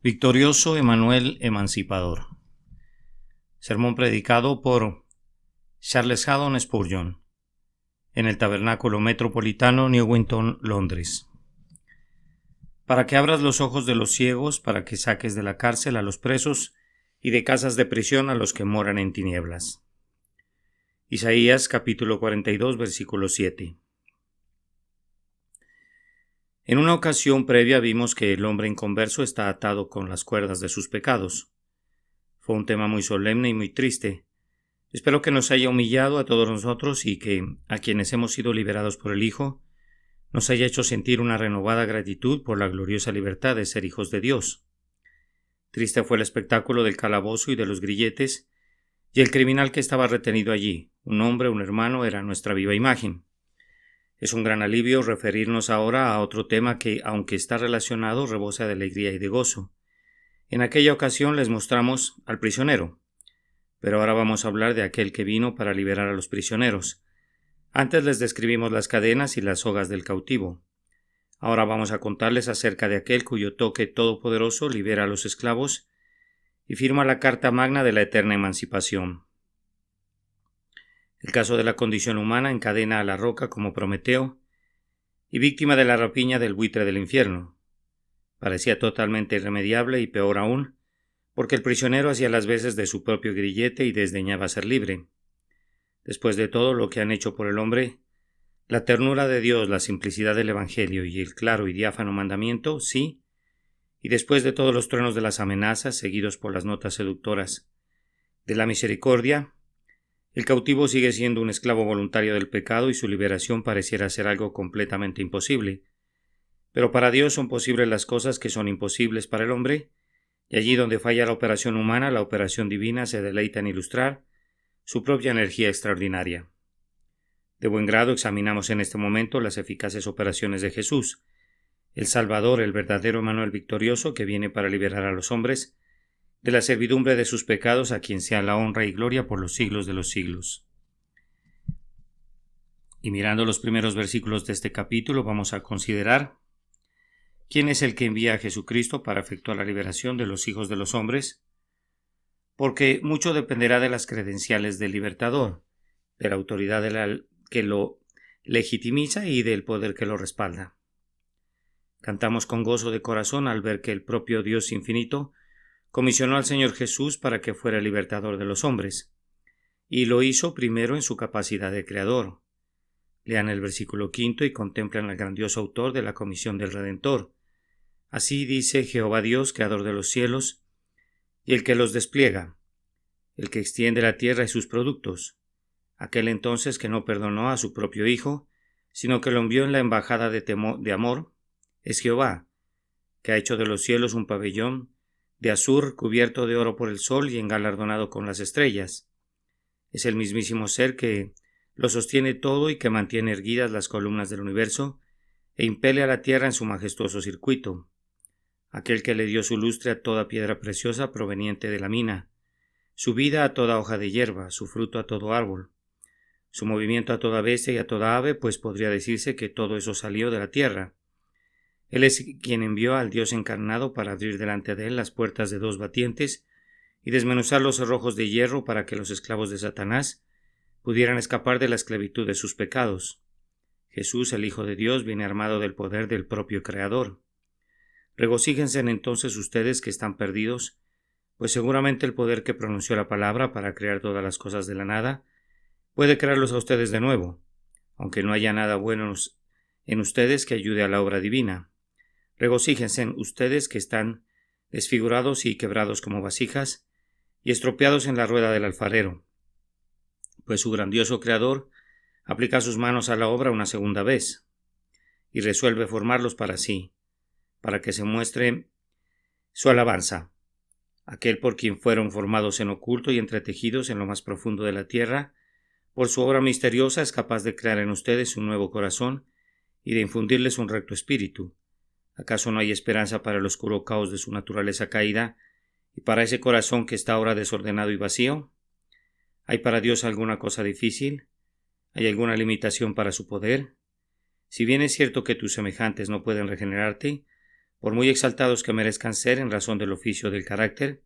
Victorioso Emanuel Emancipador. Sermón predicado por Charles Haddon Spurgeon en el Tabernáculo Metropolitano, Newington, Londres. Para que abras los ojos de los ciegos, para que saques de la cárcel a los presos y de casas de prisión a los que moran en tinieblas. Isaías capítulo 42, versículo 7. En una ocasión previa vimos que el hombre inconverso está atado con las cuerdas de sus pecados. Fue un tema muy solemne y muy triste. Espero que nos haya humillado a todos nosotros y que, a quienes hemos sido liberados por el Hijo, nos haya hecho sentir una renovada gratitud por la gloriosa libertad de ser hijos de Dios. Triste fue el espectáculo del calabozo y de los grilletes, y el criminal que estaba retenido allí, un hombre, un hermano, era nuestra viva imagen. Es un gran alivio referirnos ahora a otro tema que, aunque está relacionado, rebosa de alegría y de gozo. En aquella ocasión les mostramos al prisionero, pero ahora vamos a hablar de aquel que vino para liberar a los prisioneros. Antes les describimos las cadenas y las sogas del cautivo. Ahora vamos a contarles acerca de aquel cuyo toque todopoderoso libera a los esclavos y firma la Carta Magna de la eterna emancipación. El caso de la condición humana encadena a la roca como Prometeo y víctima de la rapiña del buitre del infierno. Parecía totalmente irremediable y peor aún, porque el prisionero hacía las veces de su propio grillete y desdeñaba ser libre. Después de todo lo que han hecho por el hombre, la ternura de Dios, la simplicidad del Evangelio y el claro y diáfano mandamiento, sí, y después de todos los truenos de las amenazas, seguidos por las notas seductoras de la misericordia, el cautivo sigue siendo un esclavo voluntario del pecado y su liberación pareciera ser algo completamente imposible. Pero para Dios son posibles las cosas que son imposibles para el hombre, y allí donde falla la operación humana, la operación divina se deleita en ilustrar su propia energía extraordinaria. De buen grado examinamos en este momento las eficaces operaciones de Jesús, el Salvador, el verdadero Emanuel victorioso que viene para liberar a los hombres de la servidumbre de sus pecados, a quien sea la honra y gloria por los siglos de los siglos. Y mirando los primeros versículos de este capítulo, vamos a considerar quién es el que envía a Jesucristo para efectuar la liberación de los hijos de los hombres, porque mucho dependerá de las credenciales del libertador, de la autoridad que lo legitimiza y del poder que lo respalda. Cantamos con gozo de corazón al ver que el propio Dios infinito comisionó al Señor Jesús para que fuera el libertador de los hombres, y lo hizo primero en su capacidad de creador. Lean el versículo 5 y contemplan al grandioso autor de la comisión del Redentor. Así dice Jehová Dios, creador de los cielos, y el que los despliega, el que extiende la tierra y sus productos, aquel entonces que no perdonó a su propio Hijo, sino que lo envió en la embajada de amor, es Jehová, que ha hecho de los cielos un pabellón de azur cubierto de oro por el sol y engalardonado con las estrellas. Es el mismísimo ser que lo sostiene todo y que mantiene erguidas las columnas del universo e impele a la tierra en su majestuoso circuito. Aquel que le dio su lustre a toda piedra preciosa proveniente de la mina, su vida a toda hoja de hierba, su fruto a todo árbol, su movimiento a toda bestia y a toda ave, pues podría decirse que todo eso salió de la tierra. Él es quien envió al Dios encarnado para abrir delante de él las puertas de dos batientes y desmenuzar los cerrojos de hierro para que los esclavos de Satanás pudieran escapar de la esclavitud de sus pecados. Jesús, el Hijo de Dios, viene armado del poder del propio Creador. Regocíjense entonces ustedes que están perdidos, pues seguramente el poder que pronunció la palabra para crear todas las cosas de la nada puede crearlos a ustedes de nuevo, aunque no haya nada bueno en ustedes que ayude a la obra divina. Regocíjense ustedes que están desfigurados y quebrados como vasijas y estropeados en la rueda del alfarero, pues su grandioso Creador aplica sus manos a la obra una segunda vez y resuelve formarlos para sí, para que se muestre su alabanza. Aquel por quien fueron formados en oculto y entretejidos en lo más profundo de la tierra, por su obra misteriosa es capaz de crear en ustedes un nuevo corazón y de infundirles un recto espíritu. ¿Acaso no hay esperanza para el oscuro caos de su naturaleza caída y para ese corazón que está ahora desordenado y vacío? ¿Hay para Dios alguna cosa difícil? ¿Hay alguna limitación para su poder? Si bien es cierto que tus semejantes no pueden regenerarte, por muy exaltados que merezcan ser en razón del oficio o del carácter.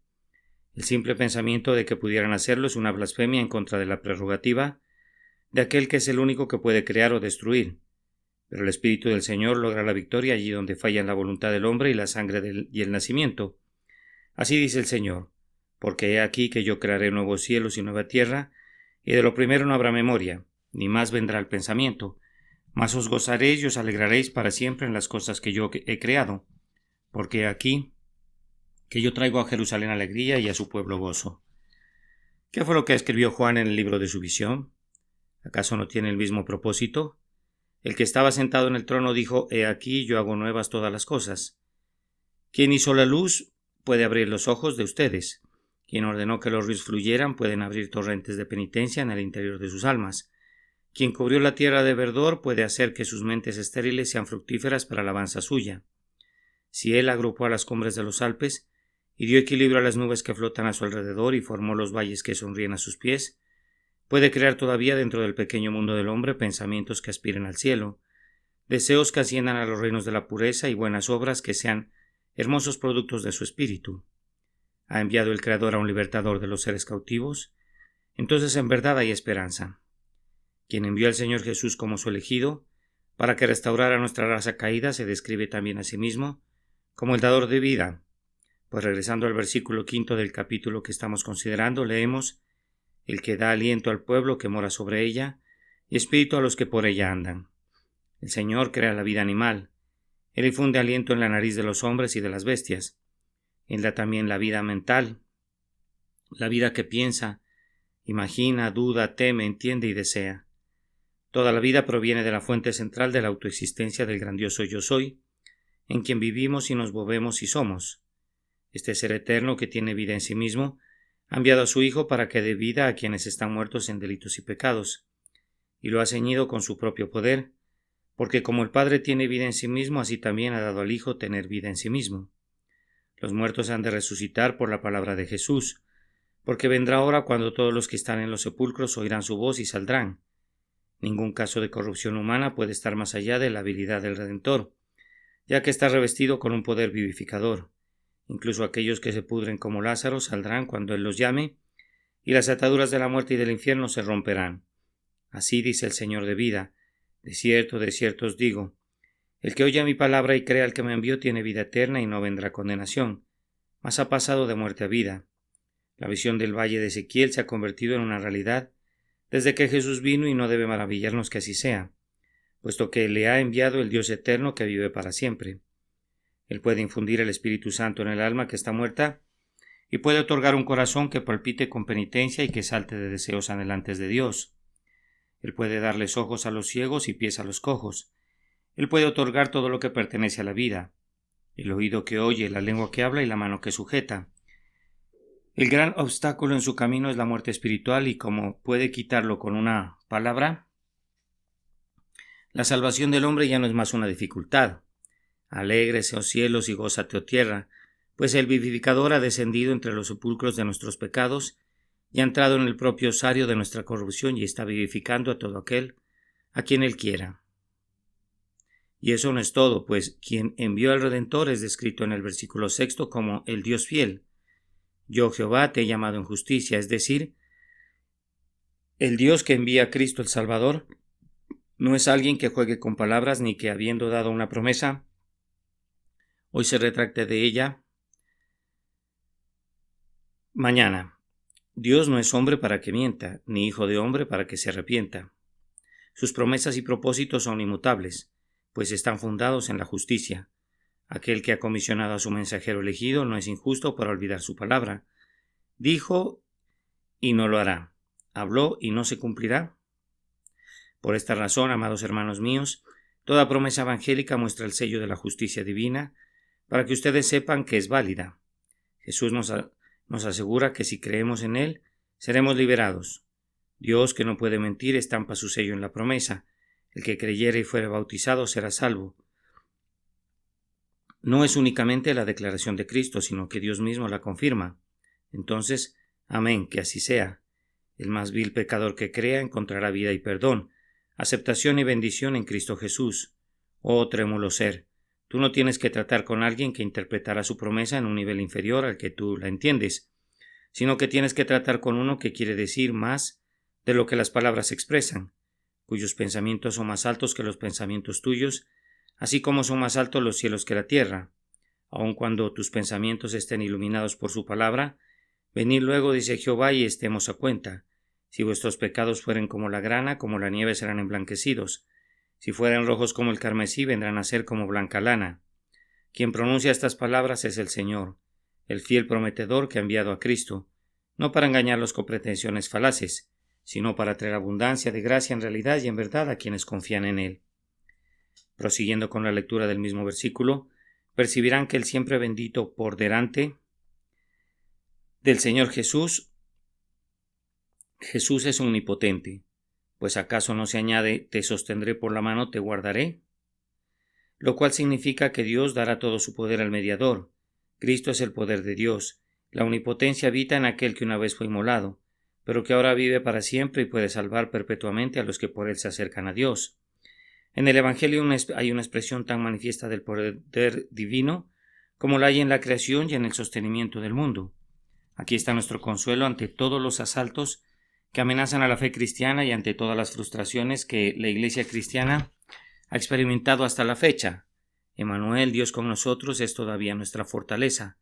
El simple pensamiento de que pudieran hacerlo es una blasfemia en contra de la prerrogativa de aquel que es el único que puede crear o destruir. Pero el Espíritu del Señor logra la victoria allí donde fallan la voluntad del hombre y la sangre y el nacimiento. Así dice el Señor: porque he aquí que yo crearé nuevos cielos y nueva tierra, y de lo primero no habrá memoria, ni más vendrá el pensamiento. Mas os gozaréis y os alegraréis para siempre en las cosas que yo he creado, porque he aquí que yo traigo a Jerusalén alegría y a su pueblo gozo. ¿Qué fue lo que escribió Juan en el libro de su visión? ¿Acaso no tiene el mismo propósito? El que estaba sentado en el trono dijo: he aquí yo hago nuevas todas las cosas. Quien hizo la luz puede abrir los ojos de ustedes. Quien ordenó que los ríos fluyeran pueden abrir torrentes de penitencia en el interior de sus almas. Quien cubrió la tierra de verdor puede hacer que sus mentes estériles sean fructíferas para alabanza suya. Si él agrupó a las cumbres de los Alpes y dio equilibrio a las nubes que flotan a su alrededor y formó los valles que sonríen a sus pies, puede crear todavía dentro del pequeño mundo del hombre pensamientos que aspiren al cielo, deseos que asciendan a los reinos de la pureza y buenas obras que sean hermosos productos de su espíritu. ¿Ha enviado el Creador a un libertador de los seres cautivos? Entonces en verdad hay esperanza. Quien envió al Señor Jesús como su elegido, para que restaurara nuestra raza caída, se describe también a sí mismo como el dador de vida. Pues regresando al versículo 5 del capítulo que estamos considerando, leemos: el que da aliento al pueblo que mora sobre ella, y espíritu a los que por ella andan. El Señor crea la vida animal. Él infunde aliento en la nariz de los hombres y de las bestias. Él da también la vida mental, la vida que piensa, imagina, duda, teme, entiende y desea. Toda la vida proviene de la fuente central de la autoexistencia del grandioso Yo Soy, en quien vivimos y nos movemos y somos. Este ser eterno que tiene vida en sí mismo ha enviado a su Hijo para que dé vida a quienes están muertos en delitos y pecados, y lo ha ceñido con su propio poder, porque como el Padre tiene vida en sí mismo, así también ha dado al Hijo tener vida en sí mismo. Los muertos han de resucitar por la palabra de Jesús, porque vendrá hora cuando todos los que están en los sepulcros oirán su voz y saldrán. Ningún caso de corrupción humana puede estar más allá de la habilidad del Redentor, ya que está revestido con un poder vivificador. Incluso aquellos que se pudren como Lázaro saldrán cuando Él los llame, y las ataduras de la muerte y del infierno se romperán. Así dice el Señor de vida: de cierto os digo, el que oye mi palabra y crea al que me envió tiene vida eterna y no vendrá condenación, mas ha pasado de muerte a vida. La visión del valle de Ezequiel se ha convertido en una realidad desde que Jesús vino, y no debe maravillarnos que así sea, puesto que le ha enviado el Dios eterno que vive para siempre. Él puede infundir el Espíritu Santo en el alma que está muerta y puede otorgar un corazón que palpite con penitencia y que salte de deseos anhelantes de Dios. Él puede darles ojos a los ciegos y pies a los cojos. Él puede otorgar todo lo que pertenece a la vida: el oído que oye, la lengua que habla y la mano que sujeta. El gran obstáculo en su camino es la muerte espiritual, y como puede quitarlo con una palabra, la salvación del hombre ya no es más una dificultad. Alégrese, oh cielos, y gózate, oh tierra, pues el vivificador ha descendido entre los sepulcros de nuestros pecados y ha entrado en el propio osario de nuestra corrupción y está vivificando a todo aquel a quien Él quiera. Y eso no es todo, pues quien envió al Redentor es descrito en el versículo 6 como el Dios fiel. Yo, Jehová, te he llamado en justicia, es decir, el Dios que envía a Cristo el Salvador no es alguien que juegue con palabras, ni que, habiendo dado una promesa, hoy se retracte de ella mañana. Dios no es hombre para que mienta, ni hijo de hombre para que se arrepienta. Sus promesas y propósitos son inmutables, pues están fundados en la justicia. Aquel que ha comisionado a su mensajero elegido no es injusto para olvidar su palabra. Dijo y no lo hará. Habló y no se cumplirá. Por esta razón, amados hermanos míos, toda promesa evangélica muestra el sello de la justicia divina, para que ustedes sepan que es válida. Jesús nos asegura que si creemos en Él, seremos liberados. Dios, que no puede mentir, estampa su sello en la promesa. El que creyere y fuere bautizado será salvo. No es únicamente la declaración de Cristo, sino que Dios mismo la confirma. Entonces, amén, que así sea. El más vil pecador que crea encontrará vida y perdón, aceptación y bendición en Cristo Jesús. Oh trémulo ser, Tú no tienes que tratar con alguien que interpretará su promesa en un nivel inferior al que tú la entiendes, sino que tienes que tratar con uno que quiere decir más de lo que las palabras expresan, cuyos pensamientos son más altos que los pensamientos tuyos, así como son más altos los cielos que la tierra. Aun cuando tus pensamientos estén iluminados por su palabra, venid luego, dice Jehová, y estemos a cuenta. Si vuestros pecados fueren como la grana, como la nieve serán emblanquecidos. Si fueren rojos como el carmesí, vendrán a ser como blanca lana. Quien pronuncia estas palabras es el Señor, el fiel prometedor que ha enviado a Cristo, no para engañarlos con pretensiones falaces, sino para traer abundancia de gracia en realidad y en verdad a quienes confían en Él. Prosiguiendo con la lectura del mismo versículo, percibirán que el siempre bendito por delante del Señor Jesús es omnipotente. Pues acaso no se añade, te sostendré por la mano, te guardaré, lo cual significa que Dios dará todo su poder al mediador. Cristo es el poder de Dios. La omnipotencia habita en aquel que una vez fue inmolado, pero que ahora vive para siempre y puede salvar perpetuamente a los que por él se acercan a Dios. En el Evangelio hay una expresión tan manifiesta del poder divino como la hay en la creación y en el sostenimiento del mundo. Aquí está nuestro consuelo ante todos los asaltos que amenazan a la fe cristiana y ante todas las frustraciones que la Iglesia cristiana ha experimentado hasta la fecha. Emmanuel, Dios con nosotros, es todavía nuestra fortaleza.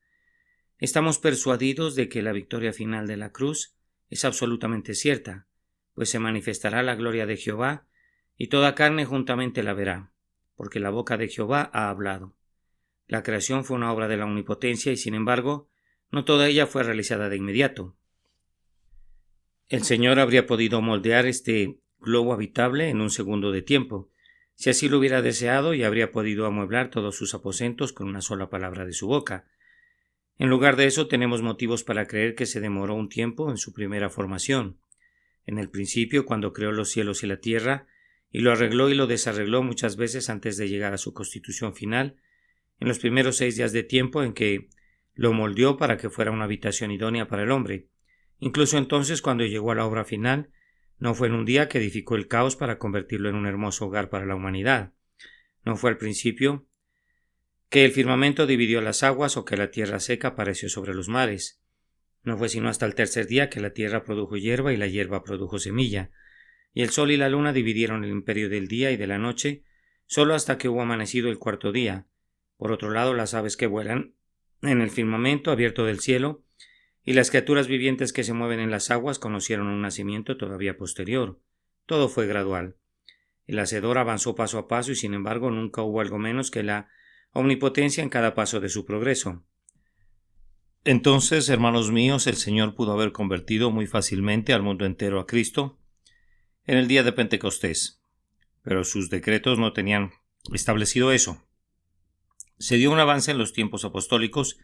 Estamos persuadidos de que la victoria final de la cruz es absolutamente cierta, pues se manifestará la gloria de Jehová, y toda carne juntamente la verá, porque la boca de Jehová ha hablado. La creación fue una obra de la omnipotencia y, sin embargo, no toda ella fue realizada de inmediato. El Señor habría podido moldear este globo habitable en un segundo de tiempo, si así lo hubiera deseado, y habría podido amueblar todos sus aposentos con una sola palabra de su boca. En lugar de eso, tenemos motivos para creer que se demoró un tiempo en su primera formación. En el principio, cuando creó los cielos y la tierra, y lo arregló y lo desarregló muchas veces antes de llegar a su constitución final, en los primeros 6 días de tiempo en que lo moldeó para que fuera una habitación idónea para el hombre. Incluso entonces, cuando llegó a la obra final, no fue en un día que edificó el caos para convertirlo en un hermoso hogar para la humanidad. No fue al principio que el firmamento dividió las aguas o que la tierra seca apareció sobre los mares. No fue sino hasta el tercer día que la tierra produjo hierba y la hierba produjo semilla, y el sol y la luna dividieron el imperio del día y de la noche, solo hasta que hubo amanecido el cuarto día. Por otro lado, las aves que vuelan en el firmamento abierto del cielo y las criaturas vivientes que se mueven en las aguas conocieron un nacimiento todavía posterior. Todo fue gradual. El Hacedor avanzó paso a paso y, sin embargo, nunca hubo algo menos que la omnipotencia en cada paso de su progreso. Entonces, hermanos míos, el Señor pudo haber convertido muy fácilmente al mundo entero a Cristo en el día de Pentecostés, pero sus decretos no tenían establecido eso. Se dio un avance en los tiempos apostólicos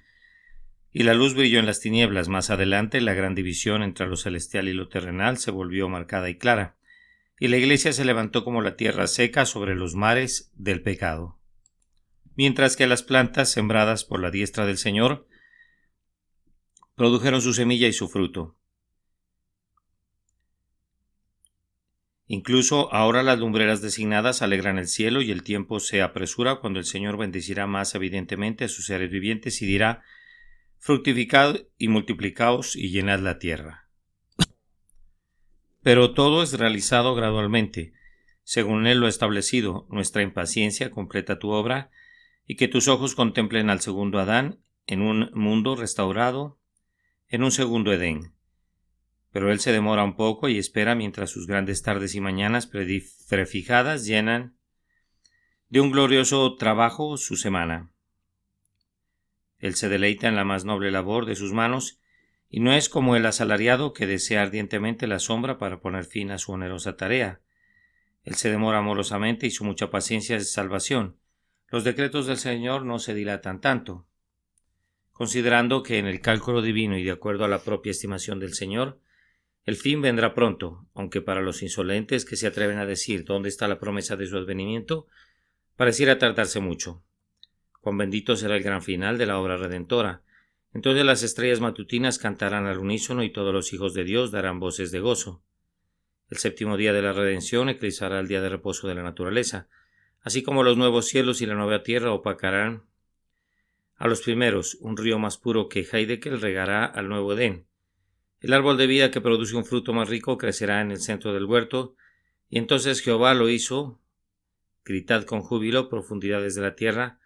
y la luz brilló en las tinieblas. Más adelante, la gran división entre lo celestial y lo terrenal se volvió marcada y clara, y la Iglesia se levantó como la tierra seca sobre los mares del pecado. Mientras que las plantas sembradas por la diestra del Señor produjeron su semilla y su fruto. Incluso ahora las lumbreras designadas alegran el cielo y el tiempo se apresura cuando el Señor bendecirá más evidentemente a sus seres vivientes y dirá: fructificad y multiplicaos y llenad la tierra. Pero todo es realizado gradualmente, según Él lo ha establecido. Nuestra impaciencia completa tu obra, y que tus ojos contemplen al segundo Adán en un mundo restaurado, en un segundo Edén. Pero Él se demora un poco y espera mientras sus grandes tardes y mañanas prefijadas llenan de un glorioso trabajo su semana. Él se deleita en la más noble labor de sus manos, y no es como el asalariado que desea ardientemente la sombra para poner fin a su onerosa tarea. Él se demora amorosamente y su mucha paciencia es salvación. Los decretos del Señor no se dilatan tanto. Considerando que en el cálculo divino y de acuerdo a la propia estimación del Señor, el fin vendrá pronto, aunque para los insolentes que se atreven a decir dónde está la promesa de su advenimiento, pareciera tardarse mucho. Cuán bendito será el gran final de la obra redentora. Entonces las estrellas matutinas cantarán al unísono y todos los hijos de Dios darán voces de gozo. El séptimo día de la redención eclipsará el día de reposo de la naturaleza. así como los nuevos cielos y la nueva tierra opacarán a los primeros. Un río más puro que Hiddekel regará al nuevo Edén. El árbol de vida que produce un fruto más rico crecerá en el centro del huerto, y entonces Jehová lo hizo. Gritad con júbilo, profundidades de la tierra,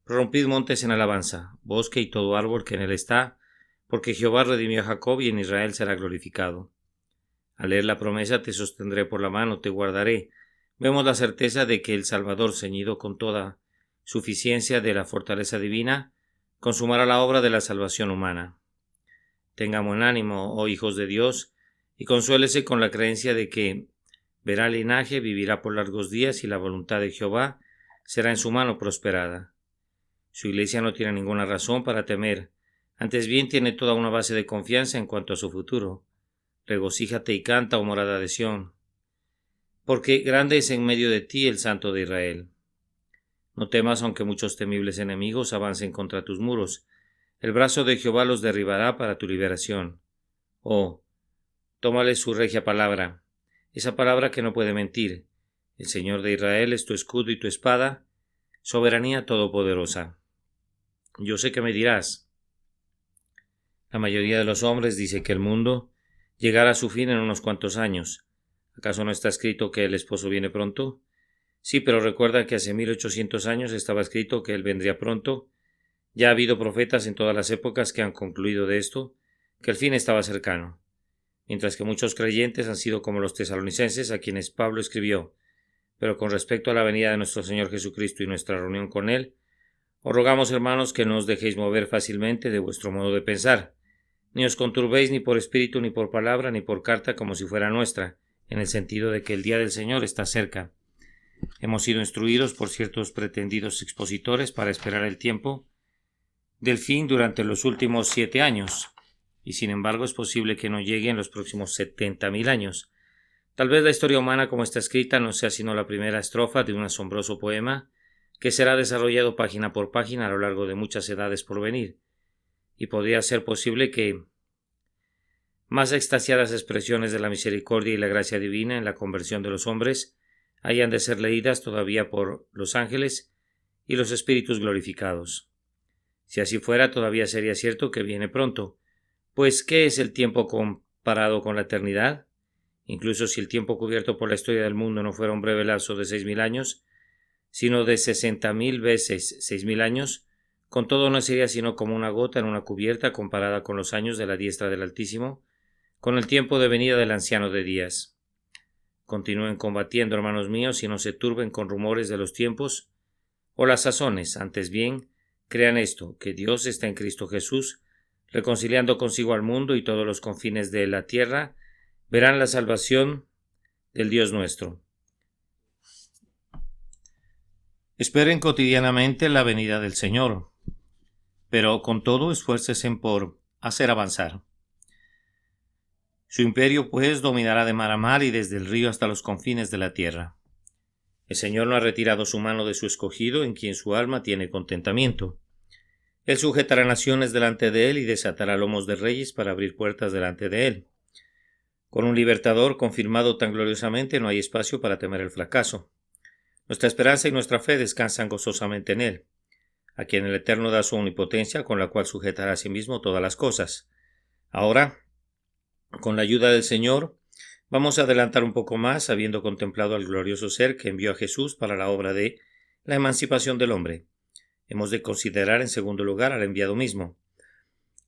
prorrumpid montes en alabanza, bosque y todo árbol que en él está, porque Jehová redimió a Jacob y en Israel será glorificado. Al leer la promesa, te sostendré por la mano, te guardaré. Vemos la certeza de que el Salvador, ceñido con toda suficiencia de la fortaleza divina, consumará la obra de la salvación humana. Tenga buen ánimo, oh hijos de Dios, y consuélese con la creencia de que verá linaje, vivirá por largos días y la voluntad de Jehová será en su mano prosperada. Su iglesia no tiene ninguna razón para temer, antes bien tiene toda una base de confianza en cuanto a su futuro. Regocíjate y canta, oh morada de Sión, porque grande es en medio de ti el Santo de Israel. No temas aunque muchos temibles enemigos avancen contra tus muros. El brazo de Jehová los derribará para tu liberación. Oh, tómale su regia palabra, esa palabra que no puede mentir. El Señor de Israel es tu escudo y tu espada, soberanía todopoderosa. Yo sé que me dirás, la mayoría de los hombres dice que el mundo llegará a su fin en unos cuantos años. ¿Acaso no está escrito que el esposo viene pronto? Sí, pero recuerda que hace 1800 años estaba escrito que él vendría pronto. Ya ha habido profetas en todas las épocas que han concluido de esto, que el fin estaba cercano. Mientras que muchos creyentes han sido como los tesalonicenses a quienes Pablo escribió. Pero con respecto a la venida de nuestro Señor Jesucristo y nuestra reunión con Él, os rogamos, hermanos, que no os dejéis mover fácilmente de vuestro modo de pensar, ni os conturbéis ni por espíritu, ni por palabra, ni por carta como si fuera nuestra, en el sentido de que el día del Señor está cerca. Hemos sido instruidos por ciertos pretendidos expositores para esperar el tiempo del fin durante los últimos 7 años, y sin embargo es posible que no llegue en los próximos 70.000 años. Tal vez la historia humana como está escrita no sea sino la primera estrofa de un asombroso poema que será desarrollado página por página a lo largo de muchas edades por venir, y podría ser posible que más extasiadas expresiones de la misericordia y la gracia divina en la conversión de los hombres hayan de ser leídas todavía por los ángeles y los espíritus glorificados. Si así fuera, todavía sería cierto que viene pronto, pues ¿qué es el tiempo comparado con la eternidad? Incluso si el tiempo cubierto por la historia del mundo no fuera un breve lapso de 6.000 años, sino de 60.000 veces 6.000 años, con todo no sería sino como una gota en una cubierta comparada con los años de la diestra del Altísimo, con el tiempo de venida del anciano de días. Continúen combatiendo, hermanos míos, y no se turben con rumores de los tiempos o las sazones, antes bien, crean esto, que Dios está en Cristo Jesús, reconciliando consigo al mundo, y todos los confines de la tierra verán la salvación del Dios nuestro. Esperen cotidianamente la venida del Señor, pero con todo esfuércense por hacer avanzar. Su imperio, pues, dominará de mar a mar y desde el río hasta los confines de la tierra. El Señor no ha retirado su mano de su escogido, en quien su alma tiene contentamiento. Él sujetará naciones delante de él y desatará lomos de reyes para abrir puertas delante de él. Con un libertador confirmado tan gloriosamente no hay espacio para temer el fracaso. Nuestra esperanza y nuestra fe descansan gozosamente en él, a quien el Eterno da su omnipotencia, con la cual sujetará a sí mismo todas las cosas. Ahora, con la ayuda del Señor, vamos a adelantar un poco más, habiendo contemplado al glorioso ser que envió a Jesús para la obra de la emancipación del hombre. Hemos de considerar en segundo lugar al enviado mismo.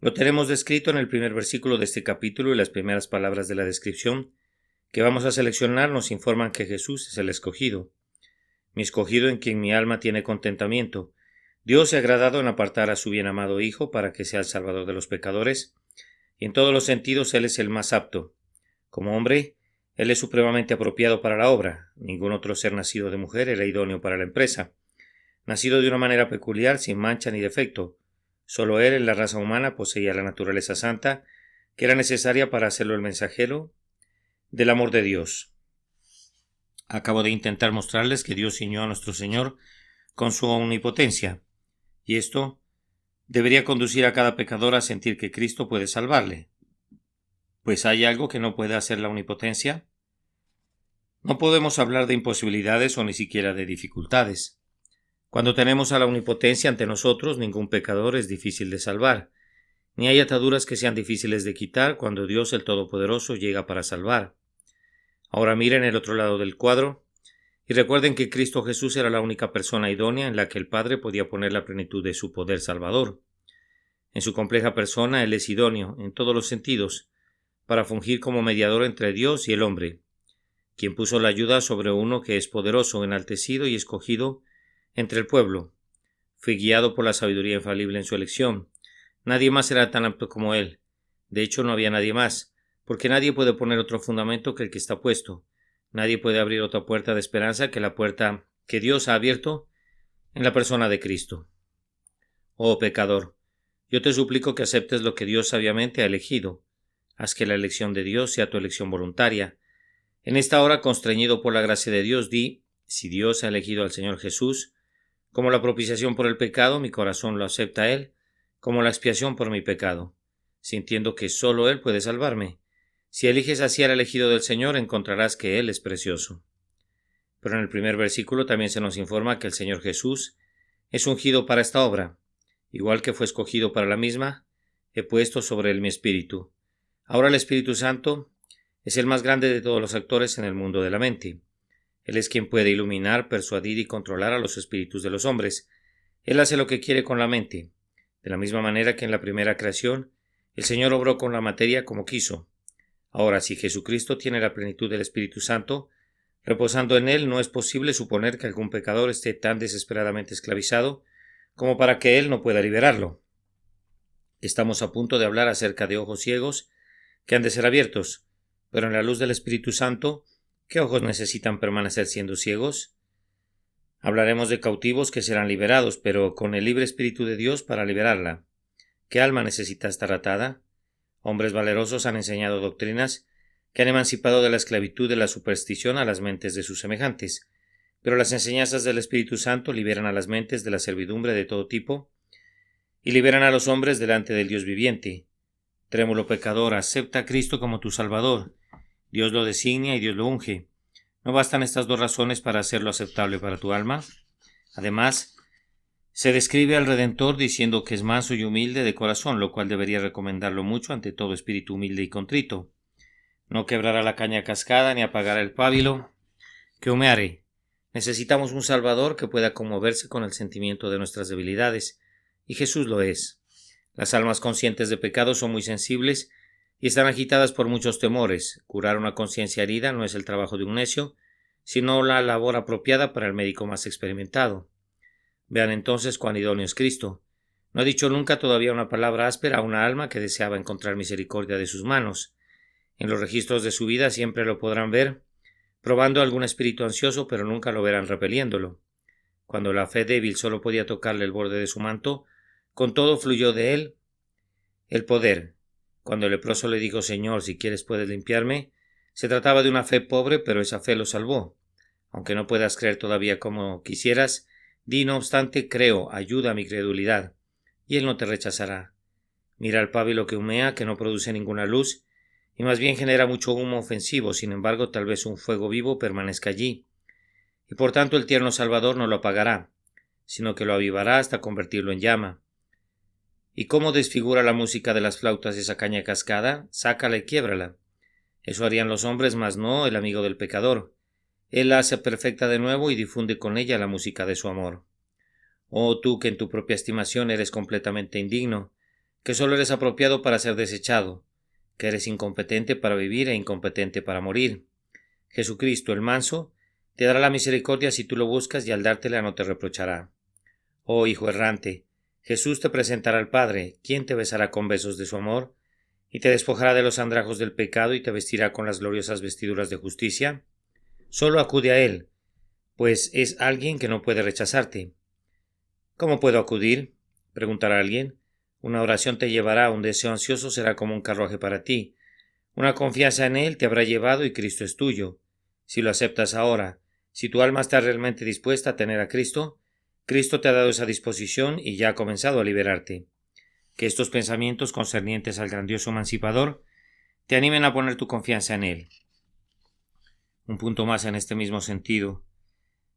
Lo tenemos descrito en el primer versículo de este capítulo, y las primeras palabras de la descripción que vamos a seleccionar nos informan que Jesús es el escogido. Mi escogido en quien mi alma tiene contentamiento. Dios se ha agradado en apartar a su bien amado Hijo para que sea el Salvador de los pecadores, y en todos los sentidos Él es el más apto. Como hombre, Él es supremamente apropiado para la obra. Ningún otro ser nacido de mujer era idóneo para la empresa. Nacido de una manera peculiar, sin mancha ni defecto, solo Él en la raza humana poseía la naturaleza santa que era necesaria para hacerlo el mensajero del amor de Dios. Acabo de intentar mostrarles que Dios ciñó a nuestro Señor con su omnipotencia, y esto debería conducir a cada pecador a sentir que Cristo puede salvarle. Pues ¿hay algo que no puede hacer la omnipotencia? No podemos hablar de imposibilidades o ni siquiera de dificultades. Cuando tenemos a la omnipotencia ante nosotros, ningún pecador es difícil de salvar, ni hay ataduras que sean difíciles de quitar cuando Dios el Todopoderoso llega para salvar. Ahora miren el otro lado del cuadro y recuerden que Cristo Jesús era la única persona idónea en la que el Padre podía poner la plenitud de su poder salvador. En su compleja persona Él es idóneo, en todos los sentidos, para fungir como mediador entre Dios y el hombre, quien puso la ayuda sobre uno que es poderoso, enaltecido y escogido entre el pueblo. Fue guiado por la sabiduría infalible en su elección. Nadie más era tan apto como Él. De hecho, no había nadie más, porque nadie puede poner otro fundamento que el que está puesto. Nadie puede abrir otra puerta de esperanza que la puerta que Dios ha abierto en la persona de Cristo. Oh pecador, yo te suplico que aceptes lo que Dios sabiamente ha elegido. Haz que la elección de Dios sea tu elección voluntaria. En esta hora, constreñido por la gracia de Dios, di: si Dios ha elegido al Señor Jesús como la propiciación por el pecado, mi corazón lo acepta a Él como la expiación por mi pecado, sintiendo que solo Él puede salvarme. Si eliges así al elegido del Señor, encontrarás que Él es precioso. Pero en el primer versículo también se nos informa que el Señor Jesús es ungido para esta obra. Igual que fue escogido para la misma, he puesto sobre él mi espíritu. Ahora el Espíritu Santo es el más grande de todos los actores en el mundo de la mente. Él es quien puede iluminar, persuadir y controlar a los espíritus de los hombres. Él hace lo que quiere con la mente. De la misma manera que en la primera creación, el Señor obró con la materia como quiso. Ahora, si Jesucristo tiene la plenitud del Espíritu Santo, reposando en Él, no es posible suponer que algún pecador esté tan desesperadamente esclavizado como para que Él no pueda liberarlo. Estamos a punto de hablar acerca de ojos ciegos que han de ser abiertos, pero en la luz del Espíritu Santo, ¿qué ojos necesitan permanecer siendo ciegos? Hablaremos de cautivos que serán liberados, pero con el libre Espíritu de Dios para liberarla. ¿Qué alma necesita estar atada? Hombres valerosos han enseñado doctrinas que han emancipado de la esclavitud de la superstición a las mentes de sus semejantes, pero las enseñanzas del Espíritu Santo liberan a las mentes de la servidumbre de todo tipo y liberan a los hombres delante del Dios viviente. Trémulo pecador, acepta a Cristo como tu Salvador. Dios lo designa y Dios lo unge. ¿No bastan estas dos razones para hacerlo aceptable para tu alma? Además, se describe al Redentor diciendo que es manso y humilde de corazón, lo cual debería recomendarlo mucho ante todo espíritu humilde y contrito. No quebrará la caña cascada ni apagará el pábilo que humeare. Necesitamos un Salvador que pueda conmoverse con el sentimiento de nuestras debilidades, y Jesús lo es. Las almas conscientes de pecado son muy sensibles y están agitadas por muchos temores. Curar una conciencia herida no es el trabajo de un necio, sino la labor apropiada para el médico más experimentado. Vean entonces cuán idóneo es Cristo. No ha dicho nunca todavía una palabra áspera a una alma que deseaba encontrar misericordia de sus manos. En los registros de su vida siempre lo podrán ver probando algún espíritu ansioso, pero nunca lo verán repeliéndolo. Cuando la fe débil solo podía tocarle el borde de su manto, con todo fluyó de él el poder. Cuando el leproso le dijo: Señor, si quieres puedes limpiarme, se trataba de una fe pobre, pero esa fe lo salvó. Aunque no puedas creer todavía como quisieras, di no obstante: creo, ayuda a mi credulidad, y él no te rechazará. Mira el pábilo que humea, que no produce ninguna luz, y más bien genera mucho humo ofensivo. Sin embargo, tal vez un fuego vivo permanezca allí, y por tanto el tierno Salvador no lo apagará, sino que lo avivará hasta convertirlo en llama. ¿Y cómo desfigura la música de las flautas esa caña cascada? Sácala y quiébrala. Eso harían los hombres, mas no el amigo del pecador. Él la hace perfecta de nuevo y difunde con ella la música de su amor. Oh tú que en tu propia estimación eres completamente indigno, que solo eres apropiado para ser desechado, que eres incompetente para vivir e incompetente para morir. Jesucristo, el manso, te dará la misericordia si tú lo buscas, y al dártela no te reprochará. Oh hijo errante, Jesús te presentará al Padre, quien te besará con besos de su amor, y te despojará de los andrajos del pecado y te vestirá con las gloriosas vestiduras de justicia. Solo acude a Él, pues es alguien que no puede rechazarte. ¿Cómo puedo acudir?, preguntará alguien. Una oración te llevará, un deseo ansioso será como un carruaje para ti. Una confianza en Él te habrá llevado y Cristo es tuyo. Si lo aceptas ahora, si tu alma está realmente dispuesta a tener a Cristo, Cristo te ha dado esa disposición y ya ha comenzado a liberarte. Que estos pensamientos concernientes al grandioso emancipador te animen a poner tu confianza en Él. Un punto más en este mismo sentido.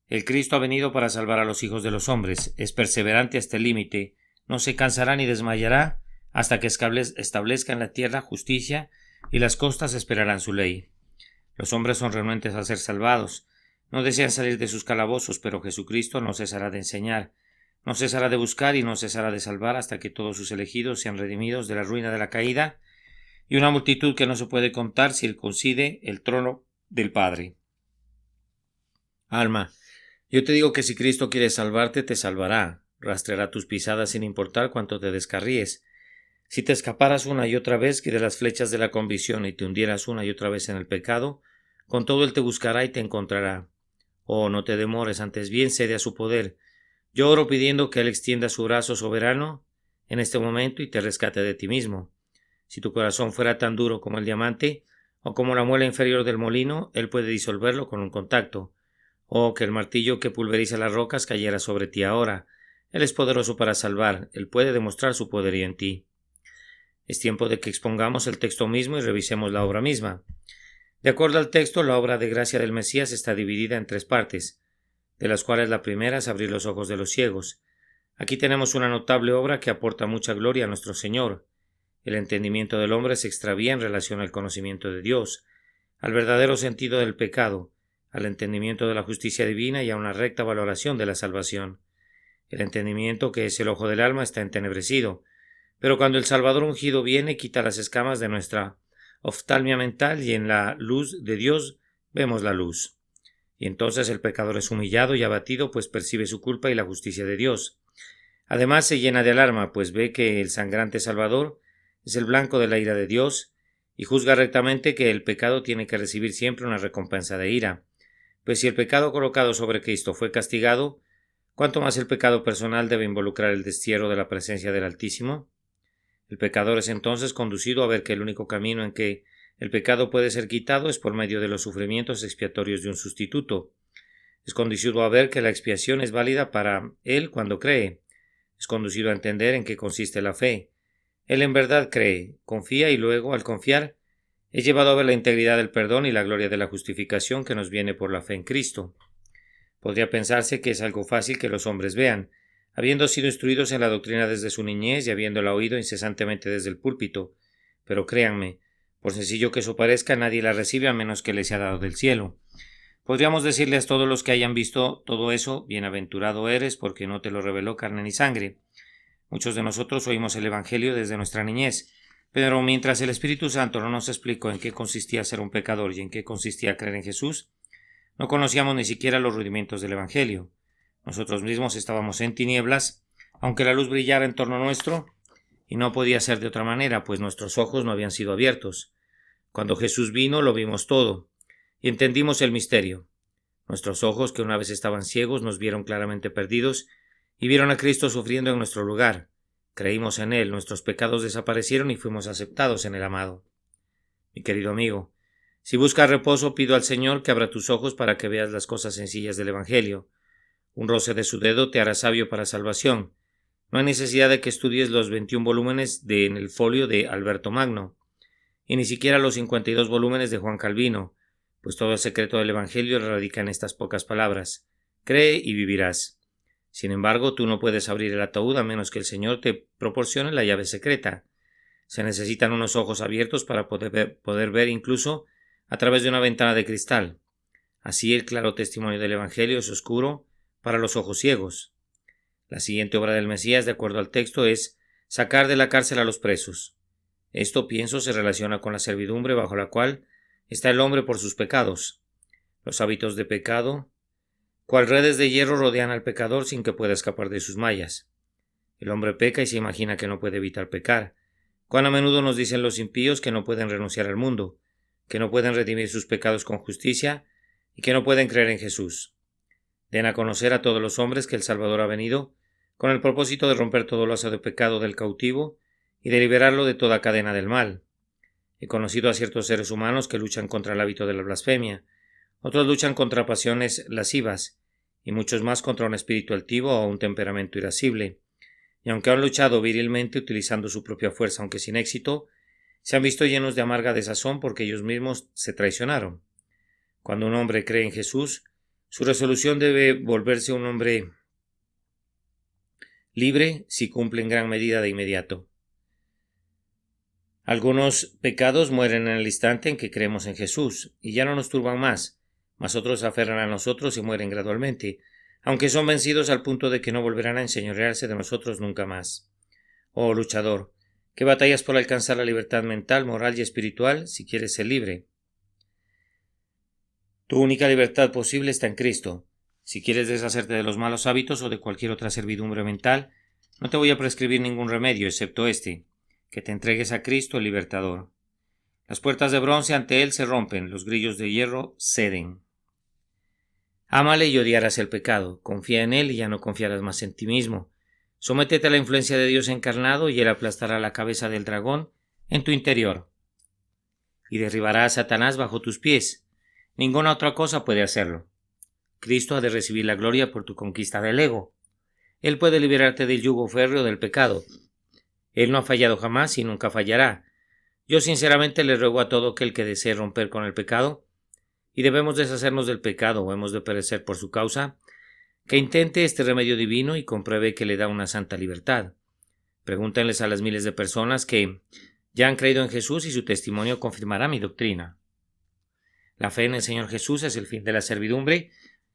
El Cristo ha venido para salvar a los hijos de los hombres, es perseverante hasta el límite, no se cansará ni desmayará hasta que establezca en la tierra justicia y las costas esperarán su ley. Los hombres son renuentes a ser salvados, no desean salir de sus calabozos, pero Jesucristo no cesará de enseñar, no cesará de buscar y no cesará de salvar hasta que todos sus elegidos sean redimidos de la ruina de la caída y una multitud que no se puede contar circuncide el trono del Padre. Alma, yo te digo que si Cristo quiere salvarte, te salvará, rastreará tus pisadas sin importar cuánto te descarríes. Si te escaparas una y otra vez que de las flechas de la convicción y te hundieras una y otra vez en el pecado, con todo él te buscará y te encontrará. Oh, no te demores, antes bien cede a su poder. Yo oro pidiendo que él extienda su brazo soberano en este momento y te rescate de ti mismo. Si tu corazón fuera tan duro como el diamante, o como la muela inferior del molino, él puede disolverlo con un contacto. Oh, que el martillo que pulveriza las rocas cayera sobre ti ahora. Él es poderoso para salvar, él puede demostrar su poderío en ti. Es tiempo de que expongamos el texto mismo y revisemos la obra misma. De acuerdo al texto, la obra de gracia del Mesías está dividida en 3 partes, de las cuales la primera es abrir los ojos de los ciegos. Aquí tenemos una notable obra que aporta mucha gloria a nuestro Señor. El entendimiento del hombre se extravía en relación al conocimiento de Dios, al verdadero sentido del pecado, al entendimiento de la justicia divina y a una recta valoración de la salvación. El entendimiento, que es el ojo del alma, está entenebrecido, pero cuando el Salvador ungido viene, quita las escamas de nuestra oftalmia mental y en la luz de Dios vemos la luz. Y entonces el pecador es humillado y abatido, pues percibe su culpa y la justicia de Dios. Además se llena de alarma, pues ve que el sangrante Salvador es el blanco de la ira de Dios, y juzga rectamente que el pecado tiene que recibir siempre una recompensa de ira. Pues si el pecado colocado sobre Cristo fue castigado, ¿cuánto más el pecado personal debe involucrar el destierro de la presencia del Altísimo? El pecador es entonces conducido a ver que el único camino en que el pecado puede ser quitado es por medio de los sufrimientos expiatorios de un sustituto. Es conducido a ver que la expiación es válida para él cuando cree. Es conducido a entender en qué consiste la fe. Él en verdad cree, confía y luego, al confiar, es llevado a ver la integridad del perdón y la gloria de la justificación que nos viene por la fe en Cristo. Podría pensarse que es algo fácil que los hombres vean, habiendo sido instruidos en la doctrina desde su niñez y habiéndola oído incesantemente desde el púlpito, pero créanme, por sencillo que eso parezca, nadie la recibe a menos que le sea dado del cielo. Podríamos decirles a todos los que hayan visto todo eso, bienaventurado eres porque no te lo reveló carne ni sangre. Muchos de nosotros oímos el Evangelio desde nuestra niñez, pero mientras el Espíritu Santo no nos explicó en qué consistía ser un pecador y en qué consistía creer en Jesús, no conocíamos ni siquiera los rudimentos del Evangelio. Nosotros mismos estábamos en tinieblas, aunque la luz brillara en torno nuestro, y no podía ser de otra manera, pues nuestros ojos no habían sido abiertos. Cuando Jesús vino, lo vimos todo, y entendimos el misterio. Nuestros ojos, que una vez estaban ciegos, nos vieron claramente perdidos, y vieron a Cristo sufriendo en nuestro lugar. Creímos en Él, nuestros pecados desaparecieron y fuimos aceptados en el amado. Mi querido amigo, si buscas reposo, pido al Señor que abra tus ojos para que veas las cosas sencillas del Evangelio. Un roce de su dedo te hará sabio para salvación. No hay necesidad de que estudies los 21 volúmenes en el folio de Alberto Magno, y ni siquiera los 52 volúmenes de Juan Calvino, pues todo el secreto del Evangelio radica en estas pocas palabras: cree y vivirás. Sin embargo, tú no puedes abrir el ataúd a menos que el Señor te proporcione la llave secreta. Se necesitan unos ojos abiertos para poder ver incluso a través de una ventana de cristal. Así el claro testimonio del Evangelio es oscuro para los ojos ciegos. La siguiente obra del Mesías, de acuerdo al texto, es sacar de la cárcel a los presos. Esto, pienso, se relaciona con la servidumbre bajo la cual está el hombre por sus pecados. Los hábitos de pecado, cual redes de hierro, rodean al pecador sin que pueda escapar de sus mallas. El hombre peca y se imagina que no puede evitar pecar. Cuán a menudo nos dicen los impíos que no pueden renunciar al mundo, que no pueden redimir sus pecados con justicia y que no pueden creer en Jesús. Den a conocer a todos los hombres que el Salvador ha venido con el propósito de romper todo lazo de pecado del cautivo y de liberarlo de toda cadena del mal. He conocido a ciertos seres humanos que luchan contra el hábito de la blasfemia, otros luchan contra pasiones lascivas, y muchos más contra un espíritu altivo o un temperamento irascible. Y aunque han luchado virilmente utilizando su propia fuerza, aunque sin éxito, se han visto llenos de amarga desazón porque ellos mismos se traicionaron. Cuando un hombre cree en Jesús, su resolución debe volverse un hombre libre si cumple en gran medida de inmediato. Algunos pecados mueren en el instante en que creemos en Jesús y ya no nos turban más, mas otros se aferran a nosotros y mueren gradualmente, aunque son vencidos al punto de que no volverán a enseñorearse de nosotros nunca más. Oh luchador, que batallas por alcanzar la libertad mental, moral y espiritual si quieres ser libre. Tu única libertad posible está en Cristo. Si quieres deshacerte de los malos hábitos o de cualquier otra servidumbre mental, no te voy a prescribir ningún remedio excepto este, que te entregues a Cristo el libertador. Las puertas de bronce ante Él se rompen, los grillos de hierro ceden. Ámale y odiarás el pecado, confía en Él y ya no confiarás más en ti mismo. Sométete a la influencia de Dios encarnado y Él aplastará la cabeza del dragón en tu interior y derribará a Satanás bajo tus pies. Ninguna otra cosa puede hacerlo. Cristo ha de recibir la gloria por tu conquista del ego. Él puede liberarte del yugo férreo del pecado. Él no ha fallado jamás y nunca fallará. Yo sinceramente le ruego a todo aquel que desee romper con el pecado, y debemos deshacernos del pecado o hemos de perecer por su causa, que intente este remedio divino y compruebe que le da una santa libertad. Pregúntenles a las miles de personas que ya han creído en Jesús y su testimonio confirmará mi doctrina. La fe en el Señor Jesús es el fin de la servidumbre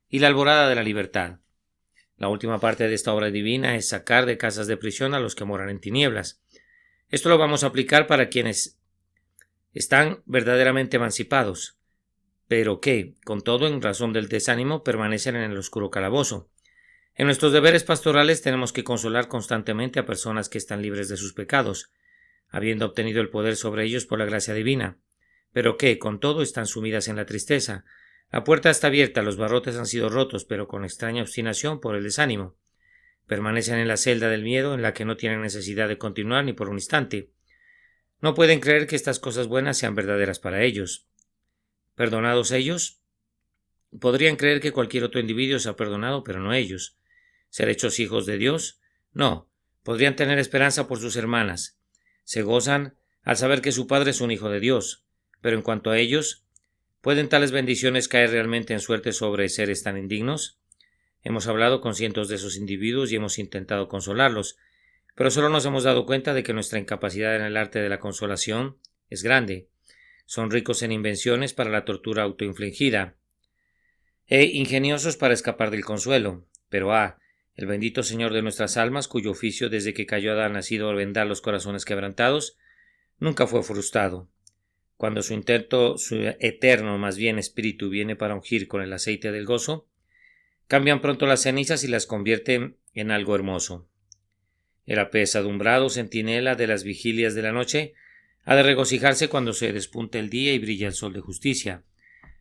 y la alborada de la libertad. La última parte de esta obra divina es sacar de casas de prisión a los que moran en tinieblas. Esto lo vamos a aplicar para quienes están verdaderamente emancipados, pero que, con todo, en razón del desánimo, permanecen en el oscuro calabozo. En nuestros deberes pastorales tenemos que consolar constantemente a personas que están libres de sus pecados, habiendo obtenido el poder sobre ellos por la gracia divina, pero que, con todo, están sumidas en la tristeza. La puerta está abierta, los barrotes han sido rotos, pero con extraña obstinación por el desánimo. Permanecen en la celda del miedo en la que no tienen necesidad de continuar ni por un instante. No pueden creer que estas cosas buenas sean verdaderas para ellos. Perdonados ellos, podrían creer que cualquier otro individuo se ha perdonado, pero no ellos. ¿Ser hechos hijos de Dios? No. Podrían tener esperanza por sus hermanas. Se gozan al saber que su padre es un hijo de Dios, pero en cuanto a ellos, ¿pueden tales bendiciones caer realmente en suerte sobre seres tan indignos? Hemos hablado con cientos de esos individuos y hemos intentado consolarlos, pero solo nos hemos dado cuenta de que nuestra incapacidad en el arte de la consolación es grande. Son ricos en invenciones para la tortura autoinfligida e ingeniosos para escapar del consuelo, pero el bendito Señor de nuestras almas, cuyo oficio desde que cayó Adán ha sido vendar los corazones quebrantados, nunca fue frustrado. Cuando su eterno, más bien espíritu, viene para ungir con el aceite del gozo, cambian pronto las cenizas y las convierten en algo hermoso. El apesadumbrado centinela de las vigilias de la noche ha de regocijarse cuando se despunte el día y brilla el sol de justicia.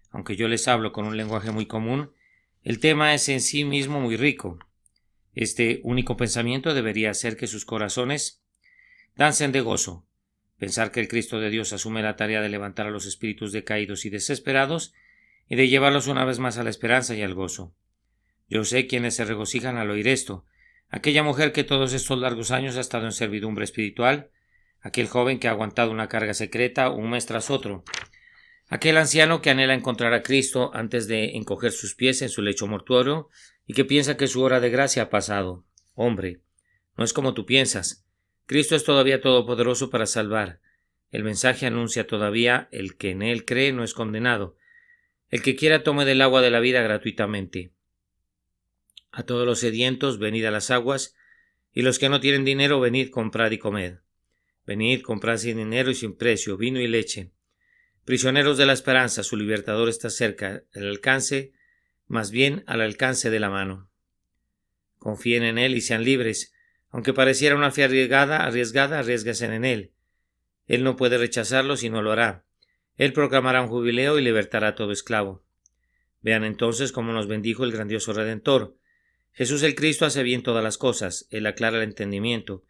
Aunque yo les hablo con un lenguaje muy común, el tema es en sí mismo muy rico. Este único pensamiento debería hacer que sus corazones dancen de gozo. Pensar que el Cristo de Dios asume la tarea de levantar a los espíritus decaídos y desesperados y de llevarlos una vez más a la esperanza y al gozo. Yo sé quienes se regocijan al oír esto. Aquella mujer que todos estos largos años ha estado en servidumbre espiritual, aquel joven que ha aguantado una carga secreta un mes tras otro, aquel anciano que anhela encontrar a Cristo antes de encoger sus pies en su lecho mortuorio y que piensa que su hora de gracia ha pasado. Hombre, no es como tú piensas. Cristo es todavía todopoderoso para salvar. El mensaje anuncia todavía: el que en él cree no es condenado. El que quiera tome del agua de la vida gratuitamente. A todos los sedientos, venid a las aguas, y los que no tienen dinero, venid, comprad y comed. Venid, comprad sin dinero y sin precio, vino y leche. Prisioneros de la esperanza, su libertador está cerca, más bien al alcance de la mano. Confíen en él y sean libres. Aunque pareciera una fe arriesguense en él. Él no puede rechazarlos y no lo hará. Él proclamará un jubileo y libertará a todo esclavo. Vean entonces cómo nos bendijo el grandioso Redentor. Jesús el Cristo hace bien todas las cosas. Él aclara el entendimiento.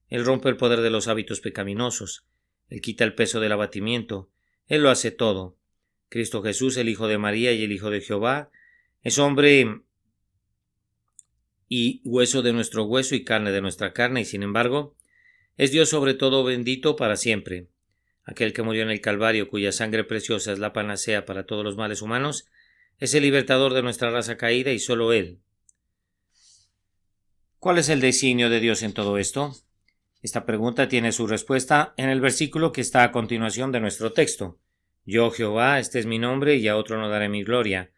Él rompe el poder de los hábitos pecaminosos. Él quita el peso del abatimiento. Él lo hace todo. Cristo Jesús, el Hijo de María y el Hijo de Jehová, es hombre y hueso de nuestro hueso y carne de nuestra carne, y sin embargo, es Dios sobre todo bendito para siempre. aquel que murió en el Calvario, cuya sangre preciosa es la panacea para todos los males humanos, es el libertador de nuestra raza caída y solo Él. ¿Cuál es el designio de Dios en todo esto? Esta pregunta tiene su respuesta en el versículo que está a continuación de nuestro texto. Yo, Jehová, este es mi nombre, y a otro no daré mi gloria.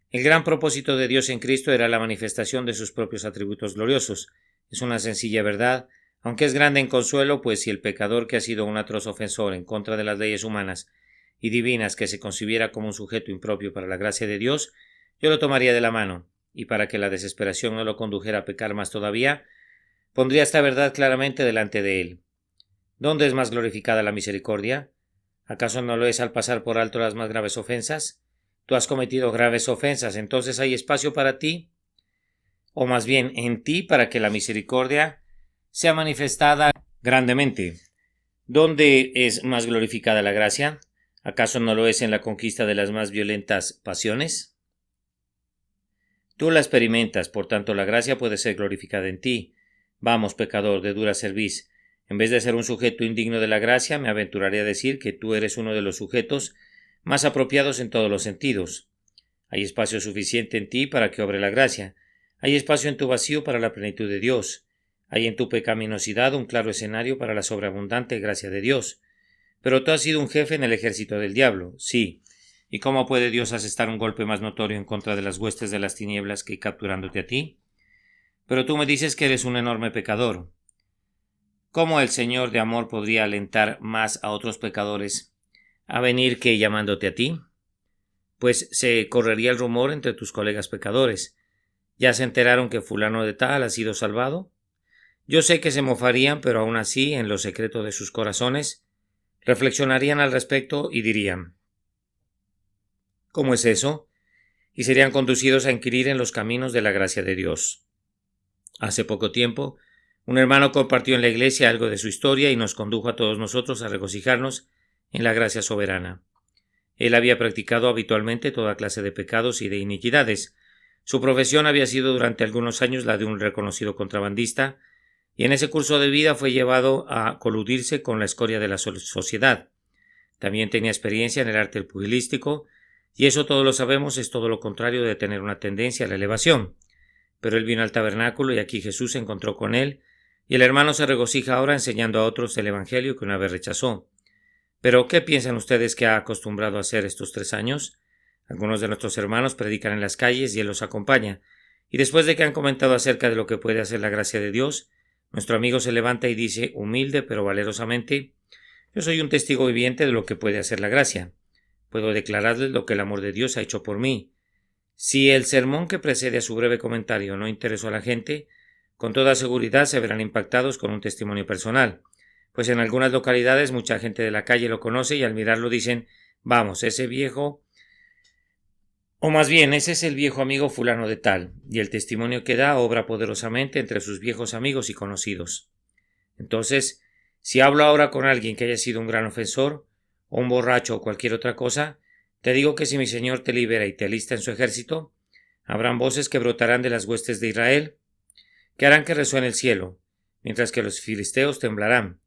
El gran propósito de Dios en Cristo era la manifestación de sus propios atributos gloriosos. Es una sencilla verdad, aunque es grande en consuelo, pues si el pecador que ha sido un atroz ofensor en contra de las leyes humanas y divinas que se concibiera como un sujeto impropio para la gracia de Dios, yo lo tomaría de la mano, y para que la desesperación no lo condujera a pecar más todavía, pondría esta verdad claramente delante de él. ¿Dónde es más glorificada la misericordia? ¿Acaso no lo es al pasar por alto las más graves ofensas? Tú has cometido graves ofensas, entonces hay espacio para ti, o más bien en ti, para que la misericordia sea manifestada grandemente. ¿Dónde es más glorificada la gracia? ¿Acaso no lo es en la conquista de las más violentas pasiones? Tú la experimentas, por tanto la gracia puede ser glorificada en ti. Vamos, pecador de dura cerviz, en vez de ser un sujeto indigno de la gracia, me aventuraré a decir que tú eres uno de los sujetos más apropiados en todos los sentidos. Hay espacio suficiente en ti para que obre la gracia. Hay espacio en tu vacío para la plenitud de Dios. Hay en tu pecaminosidad un claro escenario para la sobreabundante gracia de Dios. Pero tú has sido un jefe en el ejército del diablo, sí. ¿Y cómo puede Dios asestar un golpe más notorio en contra de las huestes de las tinieblas que capturándote a ti? Pero tú me dices que eres un enorme pecador. ¿Cómo el Señor de amor podría alentar más a otros pecadores a venir que llamándote a ti? Pues se correría el rumor entre tus colegas pecadores. ¿Ya se enteraron que fulano de tal ha sido salvado? Yo sé que se mofarían, pero aún así, en lo secreto de sus corazones, reflexionarían al respecto y dirían: ¿cómo es eso? Y serían conducidos a inquirir en los caminos de la gracia de Dios. Hace poco tiempo, un hermano compartió en la iglesia algo de su historia y nos condujo a todos nosotros a regocijarnos en la gracia soberana. Él había practicado habitualmente toda clase de pecados y de iniquidades. Su profesión había sido durante algunos años la de un reconocido contrabandista, y en ese curso de vida fue llevado a coludirse con la escoria de la sociedad. También tenía experiencia en el arte pugilístico, y eso todos lo sabemos es todo lo contrario de tener una tendencia a la elevación. Pero él vino al tabernáculo y aquí Jesús se encontró con él, y el hermano se regocija ahora enseñando a otros el evangelio que una vez rechazó. Pero, ¿qué piensan ustedes que ha acostumbrado a hacer estos 3 años? Algunos de nuestros hermanos predican en las calles y él los acompaña, y después de que han comentado acerca de lo que puede hacer la gracia de Dios, nuestro amigo se levanta y dice, humilde pero valerosamente: yo soy un testigo viviente de lo que puede hacer la gracia. Puedo declararles lo que el amor de Dios ha hecho por mí. Si el sermón que precede a su breve comentario no interesó a la gente, con toda seguridad se verán impactados con un testimonio personal, pues en algunas localidades mucha gente de la calle lo conoce y al mirarlo dicen: vamos, ese viejo, o más bien, ese es el viejo amigo fulano de tal, y el testimonio que da obra poderosamente entre sus viejos amigos y conocidos. Entonces, si hablo ahora con alguien que haya sido un gran ofensor, o un borracho o cualquier otra cosa, te digo que si mi Señor te libera y te alista en su ejército, habrán voces que brotarán de las huestes de Israel, que harán que resuene el cielo, mientras que los filisteos temblarán,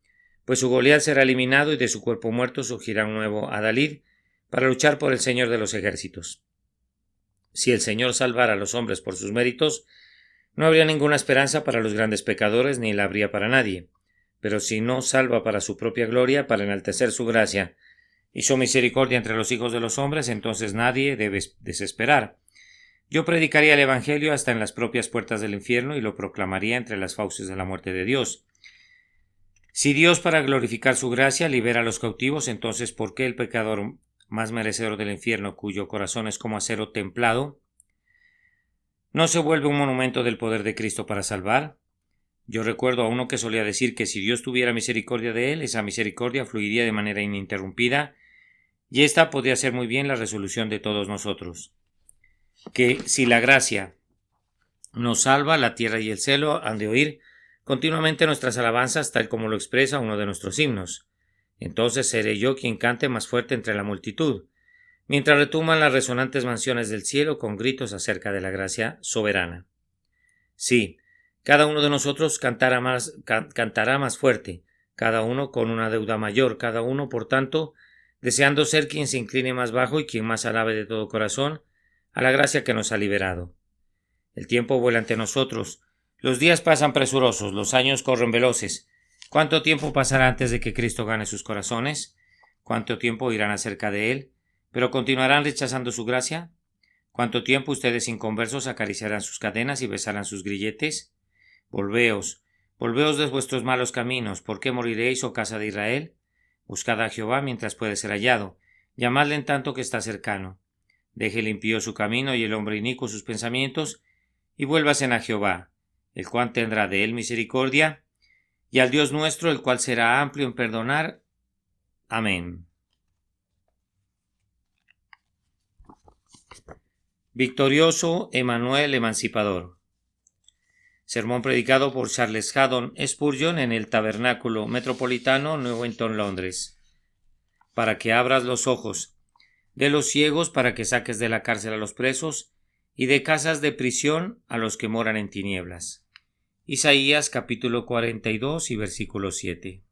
pues su Goliat será eliminado y de su cuerpo muerto surgirá un nuevo Adalid para luchar por el Señor de los ejércitos. Si el Señor salvara a los hombres por sus méritos, no habría ninguna esperanza para los grandes pecadores ni la habría para nadie. Pero si no salva para su propia gloria, para enaltecer su gracia y su misericordia entre los hijos de los hombres, entonces nadie debe desesperar. Yo predicaría el Evangelio hasta en las propias puertas del infierno y lo proclamaría entre las fauces de la muerte de Dios. Si Dios, para glorificar su gracia, libera a los cautivos, entonces ¿por qué el pecador más merecedor del infierno, cuyo corazón es como acero templado, no se vuelve un monumento del poder de Cristo para salvar? Yo recuerdo a uno que solía decir que si Dios tuviera misericordia de él, esa misericordia fluiría de manera ininterrumpida, y esta podría ser muy bien la resolución de todos nosotros. Que si la gracia nos salva, la tierra y el cielo han de oír continuamente nuestras alabanzas, tal como lo expresa uno de nuestros himnos. Entonces seré yo quien cante más fuerte entre la multitud, mientras retumban las resonantes mansiones del cielo con gritos acerca de la gracia soberana. Sí, cada uno de nosotros cantará más fuerte, cada uno con una deuda mayor, cada uno, por tanto, deseando ser quien se incline más bajo y quien más alabe de todo corazón a la gracia que nos ha liberado. El tiempo vuela ante nosotros, los días pasan presurosos, los años corren veloces. ¿Cuánto tiempo pasará antes de que Cristo gane sus corazones? ¿Cuánto tiempo irán acerca de Él, pero continuarán rechazando su gracia? ¿Cuánto tiempo ustedes inconversos acariciarán sus cadenas y besarán sus grilletes? Volveos de vuestros malos caminos. ¿Por qué moriréis, oh casa de Israel? Buscad a Jehová mientras puede ser hallado. Llamadle en tanto que está cercano. Deje el impío su camino y el hombre inicuo sus pensamientos, y vuélvasen a Jehová, el cual tendrá de él misericordia, y al Dios nuestro, el cual será amplio en perdonar. Amén. Victorioso Emmanuel Emancipador. Sermón predicado por Charles Haddon Spurgeon en el Tabernáculo Metropolitano, Newington, Londres. Para que abras los ojos de los ciegos, para que saques de la cárcel a los presos y de casas de prisión a los que moran en tinieblas. Isaías capítulo 42 y versículo 7.